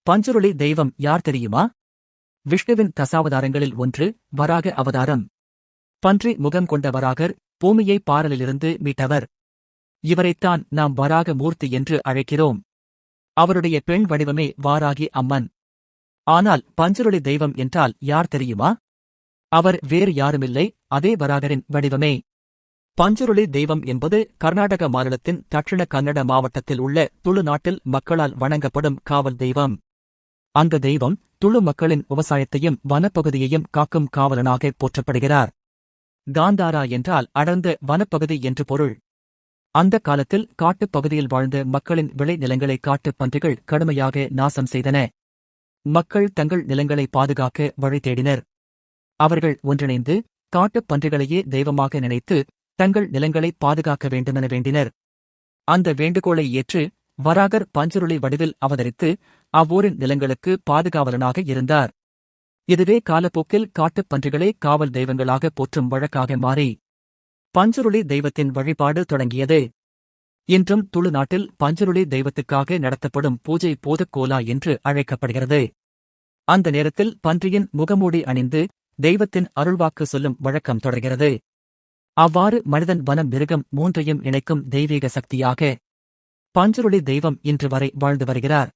பஞ்சுருளி தெய்வம் யார் தெரியுமா? விஷ்ணுவின் தசாவதாரங்களில் ஒன்று வராக அவதாரம். பன்றி முகம் கொண்ட வராகர் பூமியை பாறலிலிருந்து மீட்டவர். இவரைத்தான் நாம் வராக மூர்த்தி என்று அழைக்கிறோம். அவருடைய பெண் வடிவமே வாராகி அம்மன். ஆனால் பஞ்சுருளி தெய்வம் என்றால் யார் தெரியுமா? அவர் வேறு யாருமில்லை, அதே வராகரின் வடிவமே. பஞ்சுருளி தெய்வம் என்பது கர்நாடக மாநிலத்தின் தட்சிண கன்னட மாவட்டத்தில் உள்ள துளு நாட்டில் மக்களால் வணங்கப்படும் காவல் தெய்வம். அந்த தெய்வம் துளு மக்களின் விவசாயத்தையும் வனப்பகுதியையும் காக்கும் காவலனாக போற்றப்படுகிறார். காந்தாரா என்றால் அடர்ந்த வனப்பகுதி என்று பொருள். அந்த காலத்தில் காட்டுப் பகுதியில் வாழ்ந்த மக்களின் விளை நிலங்களை காட்டுப் பன்றிகள் கடுமையாக நாசம் செய்தன. மக்கள் தங்கள் நிலங்களை பாதுகாக்க வழி தேடினர். அவர்கள் ஒன்றிணைந்து காட்டுப் பன்றிகளையே தெய்வமாக நினைத்து தங்கள் நிலங்களை பாதுகாக்க வேண்டுமென வேண்டினர். அந்த வேண்டுகோளை ஏற்று வராகர் பஞ்சுருளி வடிவில் அவதரித்து அவ்வூரின் நிலங்களுக்கு பாதுகாவலனாக இருந்தார். இதுவே காலப்போக்கில் காட்டுப் பன்றிகளே காவல் தெய்வங்களாக போற்றும் வழக்காக மாறி பஞ்சுருளி தெய்வத்தின் வழிபாடு தொடங்கியது. இன்றும் துளு நாட்டில் பஞ்சுருளி தெய்வத்துக்காக நடத்தப்படும் பூஜை போதக்கோலா என்று அழைக்கப்படுகிறது. அந்த நேரத்தில் பன்றியின் முகமூடி அணிந்து தெய்வத்தின் அருள்வாக்கு சொல்லும் வழக்கம் தொடர்கிறது. அவ்வாறு மனிதன் வனம் மிருகம் மூன்றையும் இணைக்கும் தெய்வீக சக்தியாக பஞ்சுருளி தெய்வம் இன்று வரை வாழ்ந்து வருகிறார்.